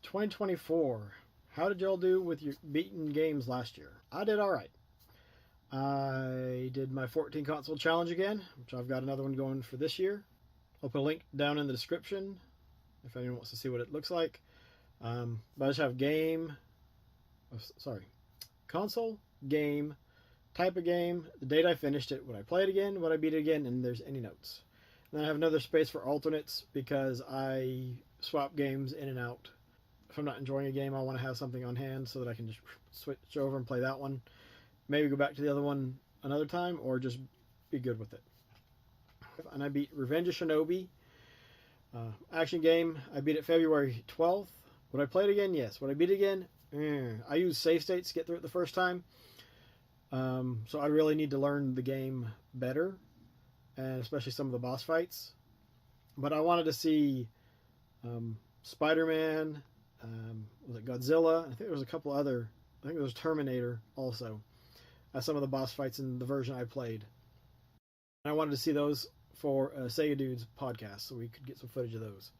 2024. How did y'all do with your beaten games last year? I did all right. I did my 14 console challenge again, which I've got another one going for this year. I'll put a link down in the description if anyone wants to see what it looks like. But I just have console, game, type of game, the date I finished it, would I play it again, would I beat it again, and there's any notes. And then I have another space for alternates because I swap games in and out. If I'm not enjoying a game, I want to have something on hand so that I can just switch over and play that one. Maybe go back to the other one another time, or just be good with it. And I beat Revenge of Shinobi. Action game. I beat it February 12th. Would I play it again? Yes. Would I beat it again? I used save states to get through it the first time. So I really need to learn the game better, and especially some of the boss fights. But I wanted to see Spider-Man, was it Godzilla? I think there was a couple other. I think there was Terminator also. Some of the boss fights in the version I played. And I wanted to see those for Sega Dudes podcast, so we could get some footage of those.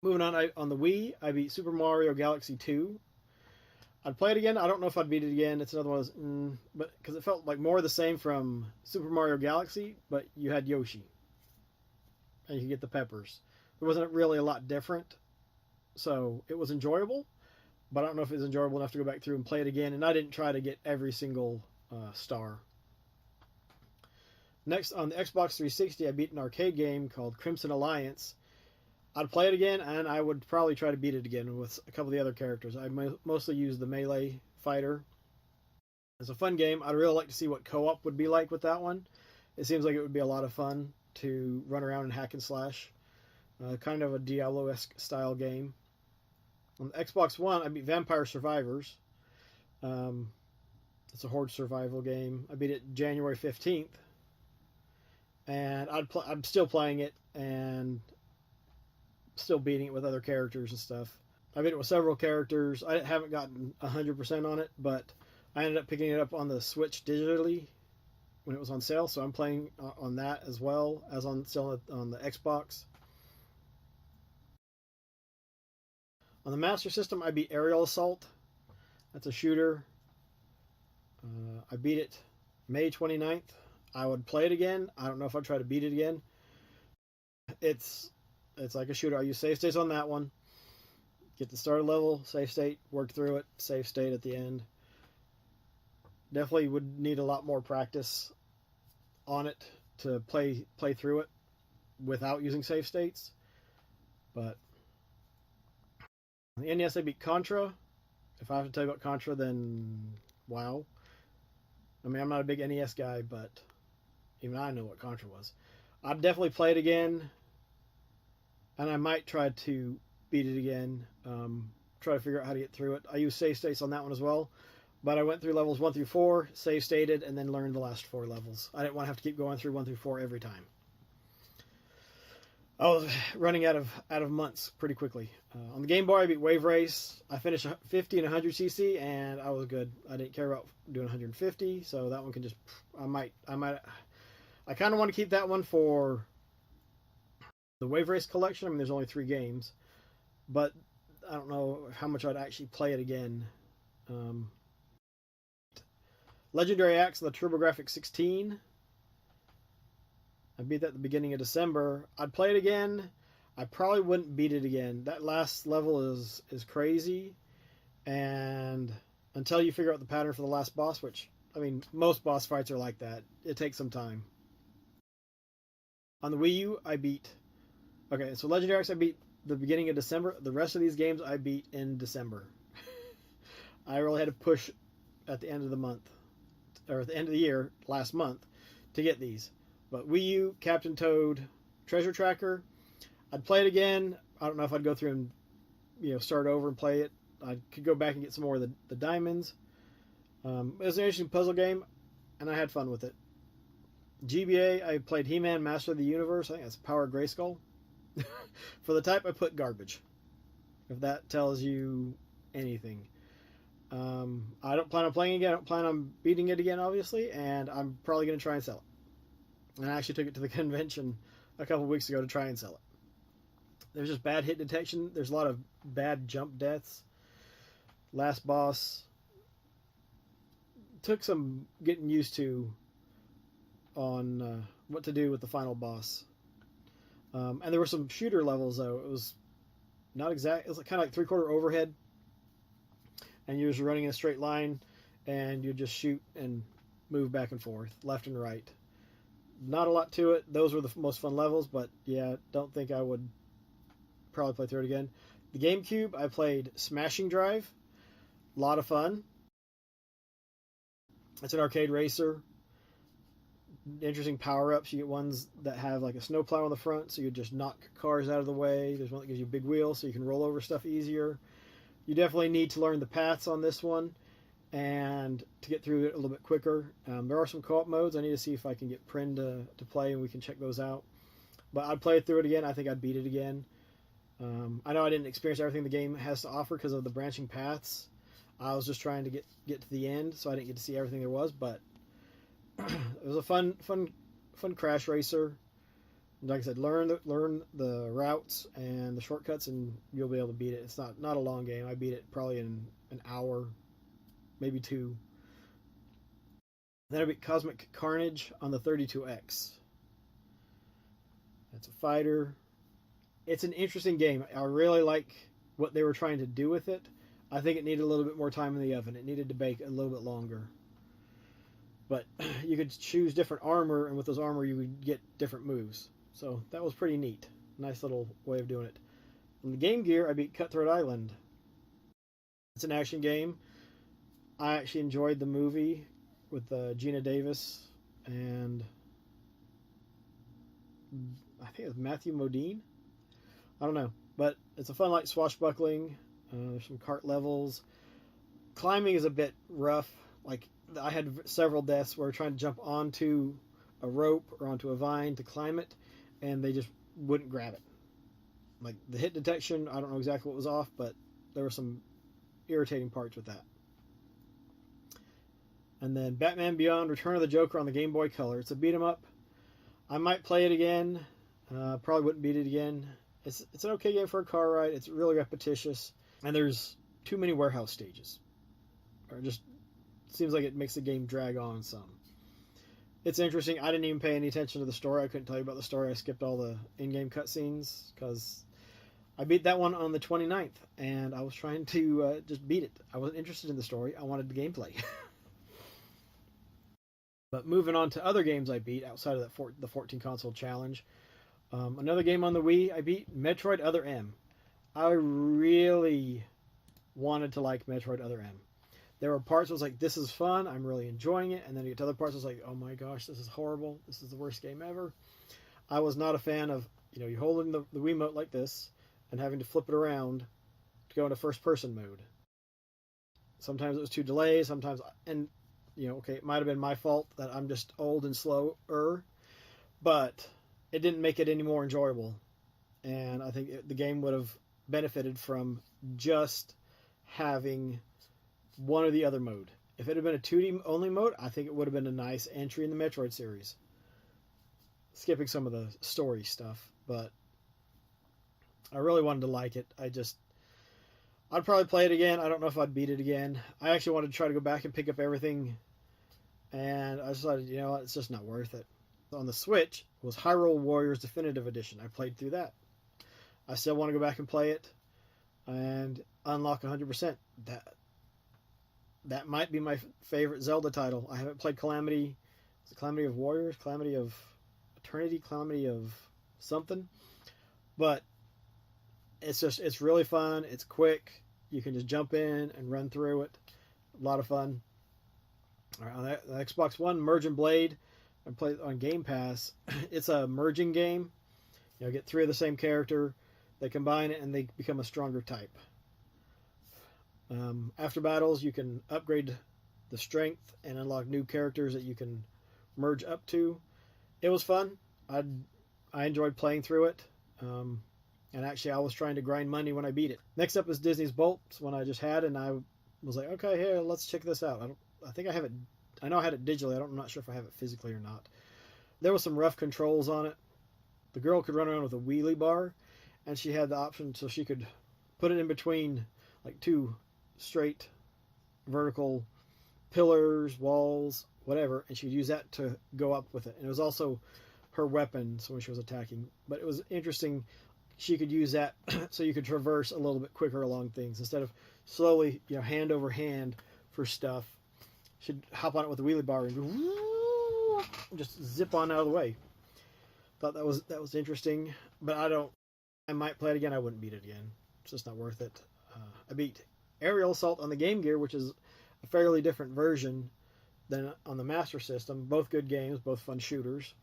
Moving on, on the Wii, I beat Super Mario Galaxy 2. I'd play it again. I don't know if I'd beat it again. It's another one, but because it felt like more of the same from Super Mario Galaxy, but you had Yoshi, and you could get the peppers. There wasn't really a lot different, so it was enjoyable. But I don't know if it's enjoyable enough to go back through and play it again. And I didn't try to get every single star. Next, on the Xbox 360, I beat an arcade game called Crimson Alliance. I'd play it again, and I would probably try to beat it again with a couple of the other characters. I mostly use the melee fighter. It's a fun game. I'd really like to see what co-op would be like with that one. It seems like it would be a lot of fun to run around and hack and slash. Kind of a Diablo-esque style game. On the Xbox One, I beat Vampire Survivors. It's a horde survival game. I beat it January 15th. And I'm still playing it and still beating it with other characters and stuff. I beat it with several characters. I haven't gotten 100% on it, but I ended up picking it up on the Switch digitally when it was on sale, so I'm playing on that as well as still on the Xbox. On the Master System, I beat Aerial Assault. That's a shooter. I beat it May 29th. I would play it again. I don't know if I'd try to beat it again. It's like a shooter. I use save states on that one. Get the starter level, save state, work through it, save state at the end. Definitely would need a lot more practice on it to play through it without using save states. But on the NES, I beat Contra. If I have to tell you about Contra, then wow. I mean, I'm not a big NES guy, but even I know what Contra was. I'd definitely play it again, and I might try to beat it again. Try to figure out how to get through it. I use save states on that one as well, but I went through levels 1 through 4, save stated, and then learned the last 4 levels. I didn't want to have to keep going through 1 through 4 every time. I was running out of months pretty quickly. On the Game Boy, I beat Wave Race. I finished 50 and 100cc, and I was good. I didn't care about doing 150, so that one can just. I kind of want to keep that one for the Wave Race collection. I mean, there's only 3 games, but I don't know how much I'd actually play it again. Legendary Axe on the TurboGrafx 16. I beat that at the beginning of December. I'd play it again. I probably wouldn't beat it again. That last level is crazy, and until you figure out the pattern for the last boss, which, I mean, most boss fights are like that. It takes some time. On the Wii U, I beat... Okay, so Legendary Axe I beat the beginning of December. The rest of these games I beat in December. I really had to push at the end of the month, or at the end of the year, last month, to get these. But Wii U, Captain Toad, Treasure Tracker, I'd play it again. I don't know if I'd go through and start over and play it. I could go back and get some more of the diamonds. It was an interesting puzzle game, and I had fun with it. GBA, I played He-Man Master of the Universe. I think that's Power Grayskull. For the type, I put garbage. If that tells you anything. I don't plan on playing again. I don't plan on beating it again, obviously, and I'm probably going to try and sell it. And I actually took it to the convention a couple weeks ago to try and sell it. There's just bad hit detection. There's a lot of bad jump deaths. Last boss took some getting used to on what to do with the final boss. And there were some shooter levels though. It was not exact. It was kind of like 3/4 overhead, and you're just running in a straight line, and you just shoot and move back and forth, left and right. Not a lot to it. Those were the most fun levels, but yeah, don't think I would probably play through it again. The GameCube, I played Smashing Drive. A lot of fun. It's an arcade racer. Interesting power-ups. You get ones that have like a snowplow on the front, so you just knock cars out of the way. There's one that gives you a big wheel, so you can roll over stuff easier. You definitely need to learn the paths on this one, and to get through it a little bit quicker. There are some co-op modes. I need to see if I can get Prin to play, and we can check those out. But I'd play through it again. I think I'd beat it again. I know I didn't experience everything the game has to offer because of the branching paths. I was just trying to get to the end, so I didn't get to see everything there was, but it was a fun crash racer. Like I said, learn the routes and the shortcuts, and you'll be able to beat it. It's not a long game. I beat it probably in an hour, maybe 2. Then I beat Cosmic Carnage on the 32X. That's a fighter. It's an interesting game. I really like what they were trying to do with it. I think it needed a little bit more time in the oven. It needed to bake a little bit longer. But you could choose different armor, and with those armor you would get different moves. So that was pretty neat. Nice little way of doing it. On the Game Gear, I beat Cutthroat Island. It's an action game. I actually enjoyed the movie with Gina Davis and I think it was Matthew Modine. I don't know, but it's a fun light swashbuckling. There's some cart levels. Climbing is a bit rough. Like I had several deaths where trying to jump onto a rope or onto a vine to climb it, and they just wouldn't grab it. Like the hit detection, I don't know exactly what was off, but there were some irritating parts with that. And then Batman Beyond: Return of the Joker on the Game Boy Color. It's a beat 'em up. I might play it again. Probably wouldn't beat it again. It's an okay game for a car ride. It's really repetitious, and there's too many warehouse stages. Or just seems like it makes the game drag on some. It's interesting. I didn't even pay any attention to the story. I couldn't tell you about the story. I skipped all the in-game cutscenes because I beat that one on the 29th, and I was trying to just beat it. I wasn't interested in the story. I wanted the gameplay. But moving on to other games I beat outside of the 14 console challenge. Another game on the Wii I beat, Metroid Other M. I really wanted to like Metroid Other M. There were parts I was like, this is fun, I'm really enjoying it, and then you get to other parts I was like, oh my gosh, this is horrible, this is the worst game ever. I was not a fan of, you holding the Wiimote like this and having to flip it around to go into first person mode. Sometimes it was too delayed, sometimes, and okay, it might have been my fault that I'm just old and slower, but it didn't make it any more enjoyable. And I think the game would have benefited from just having one or the other mode. If it had been a 2D only mode, I think it would have been a nice entry in the Metroid series. Skipping some of the story stuff, but I really wanted to like it. I'd probably play it again. I don't know if I'd beat it again. I actually wanted to try to go back and pick up everything, and I decided, it's just not worth it. On the Switch was Hyrule Warriors Definitive Edition. I played through that. I still want to go back and play it and unlock 100%. That might be my favorite Zelda title. I haven't played Calamity. Is it Calamity of Warriors? Calamity of Eternity? Calamity of something? But it's really fun. It's quick. You can just jump in and run through it. A lot of fun. All right, on the Xbox One, Merge and Blade. I played on Game Pass. It's a merging game. Get 3 of the same character. They combine it and they become a stronger type. After battles, you can upgrade the strength and unlock new characters that you can merge up to. It was fun. I enjoyed playing through it. And actually, I was trying to grind money when I beat it. Next up is Disney's Bolts, one I just had, and I was like, okay, here, let's check this out. I think I have it. I know I had it digitally. I'm not sure if I have it physically or not. There was some rough controls on it. The girl could run around with a wheelie bar, and she had the option so she could put it in between like two straight vertical pillars, walls, whatever, and she would use that to go up with it. And it was also her weapon so when she was attacking. But it was interesting. She could use that so you could traverse a little bit quicker along things instead of slowly, hand over hand for stuff. She'd hop on it with a wheelie bar and go, just zip on out of the way. Thought that was interesting, but I might play it again. I wouldn't beat it again. It's just not worth it. I beat Aerial Assault on the Game Gear, which is a fairly different version than on the Master System. Both good games, both fun shooters.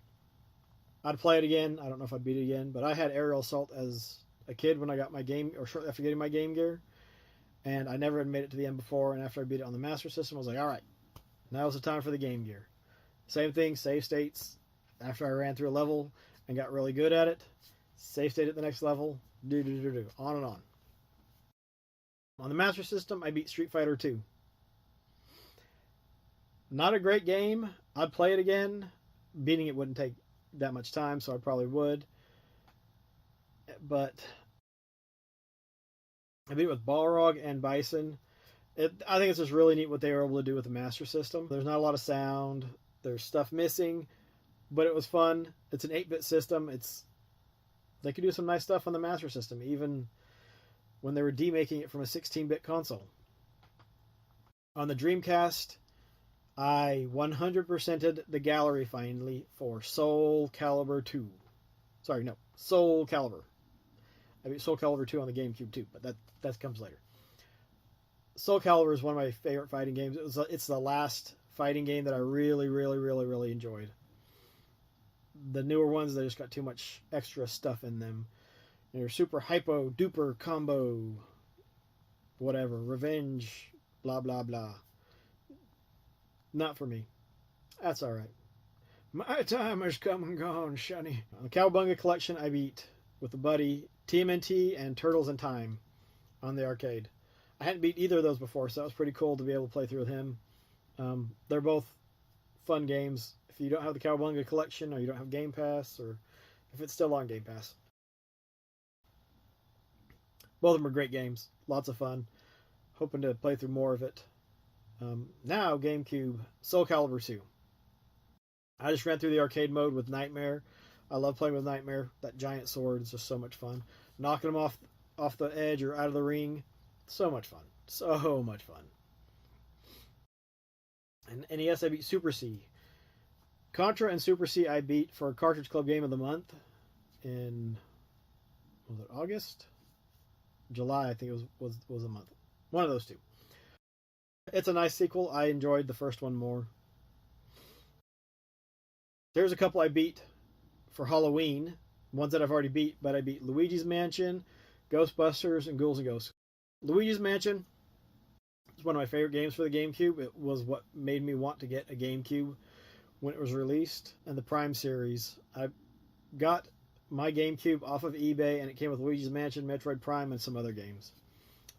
I'd play it again. I don't know if I'd beat it again, but I had Aerial Assault as a kid when I got my game, or shortly after getting my Game Gear, and I never had made it to the end before. And after I beat it on the Master System, I was like, all right, now's the time for the Game Gear. Same thing, save states. After I ran through a level and got really good at it, save state at the next level, on and on. On the Master System, I beat Street Fighter 2. Not a great game. I'd play it again. Beating it wouldn't take that much time, so I probably would. But I beat it with Balrog and Bison. I think it's just really neat what they were able to do with the Master System. There's not a lot of sound. There's stuff missing, but it was fun. It's an 8-bit system. They could do some nice stuff on the Master System, even when they were demaking it from a 16-bit console. On the Dreamcast, I 100%ed the gallery finally for Soul Calibur 2. Sorry, no, Soul Calibur. I beat Soul Calibur 2 on the GameCube too, but that comes later. Soul Calibur is one of my favorite fighting games. It's the last fighting game that I really, really, really, really enjoyed. The newer ones, they just got too much extra stuff in them. They're super hypo duper combo, whatever, revenge, blah blah blah. Not for me. That's all right. My time has come and gone, Shunny. On the Cowabunga Collection, I beat with a buddy TMNT and Turtles in Time on the arcade. I hadn't beat either of those before, so that was pretty cool to be able to play through with him. They're both fun games. If you don't have the Cowabunga Collection, or you don't have Game Pass, or if it's still on Game Pass. Both of them are great games. Lots of fun. Hoping to play through more of it. Now, GameCube, Soul Calibur 2. I just ran through the arcade mode with Nightmare. I love playing with Nightmare. That giant sword is just so much fun. Knocking them off the edge or out of the ring. So much fun. So much fun. And NES, I beat Super C. Contra and Super C I beat for Cartridge Club Game of the Month in, was it August? July, I think it was a month. One of those two. It's a nice sequel. I enjoyed the first one more. There's a couple I beat for Halloween. Ones that I've already beat, but I beat Luigi's Mansion, Ghostbusters, and Ghouls and Ghosts. Luigi's Mansion is one of my favorite games for the GameCube. It was what made me want to get a GameCube when it was released. And the Prime series. I got my GameCube off of eBay, and it came with Luigi's Mansion, Metroid Prime, and some other games.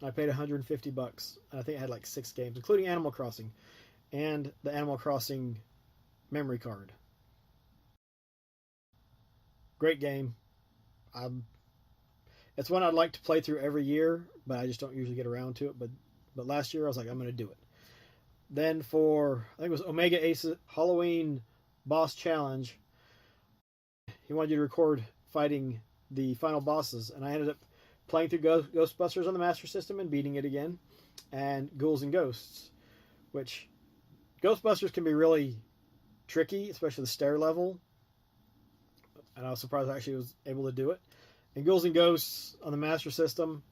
I paid $150, and I think it had like 6 games, including Animal Crossing, and the Animal Crossing memory card. Great game. It's one I'd like to play through every year, but I just don't usually get around to it. But last year I was like, I'm going to do it. Then for, I think it was Omega Ace Halloween Boss Challenge, he wanted you to record fighting the final bosses, and I ended up playing through Ghostbusters on the Master System and beating it again, and Ghouls and Ghosts, which Ghostbusters can be really tricky, especially the stair level, and I was surprised I actually was able to do it. And Ghouls and Ghosts on the Master System,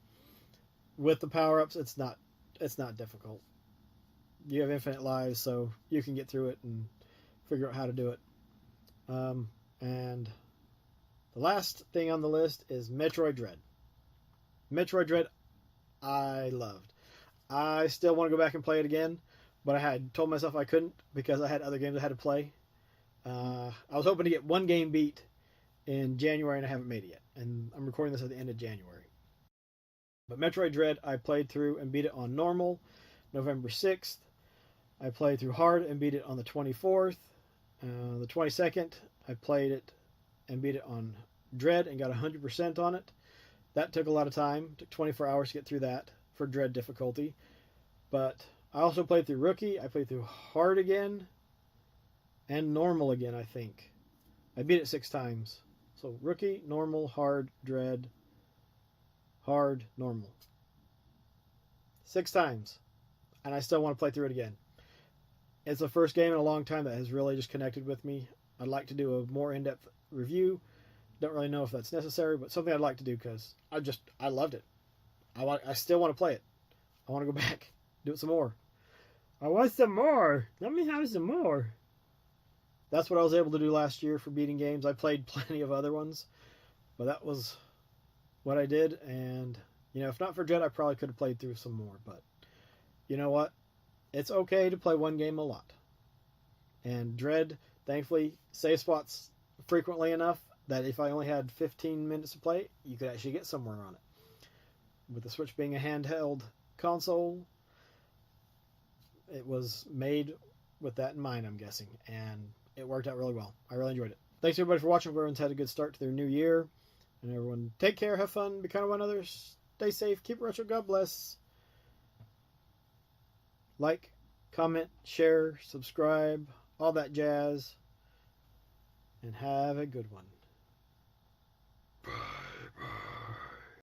with the power-ups, it's not difficult. You have infinite lives, so you can get through it and figure out how to do it. And the last thing on the list is Metroid Dread. Metroid Dread, I loved. I still want to go back and play it again, but I had told myself I couldn't because I had other games I had to play. I was hoping to get one game beat in January, and I haven't made it yet. And I'm recording this at the end of January. But Metroid Dread, I played through and beat it on normal, November 6th. I played through hard and beat it on the 24th. The 22nd, I played it and beat it on Dread and got 100% on it. That took a lot of time. It took 24 hours to get through that for Dread difficulty. But I also played through Rookie. I played through Hard again. And Normal again, I think. I beat it 6 times. So Rookie, Normal, Hard, Dread, Hard, Normal. 6 times. And I still want to play through it again. It's the first game in a long time that has really just connected with me. I'd like to do a more in-depth review. Don't really know if that's necessary, but something I'd like to do because I loved it. I still want to play it. I want to go back, do it some more. I want some more. Let me have some more. That's what I was able to do last year for beating games. I played plenty of other ones, but that was what I did. And, you know, if not for Dread, I probably could have played through some more. But you know what? It's okay to play one game a lot. And Dread, thankfully, save spots frequently enough that if I only had 15 minutes to play, you could actually get somewhere on it. With the Switch being a handheld console, it was made with that in mind, I'm guessing. And it worked out really well. I really enjoyed it. Thanks everybody for watching. Everyone's had a good start to their new year. And everyone take care, have fun, be kind of one another, stay safe, keep it retro, God bless. Like, comment, share, subscribe, all that jazz. And have a good one. Bye bye.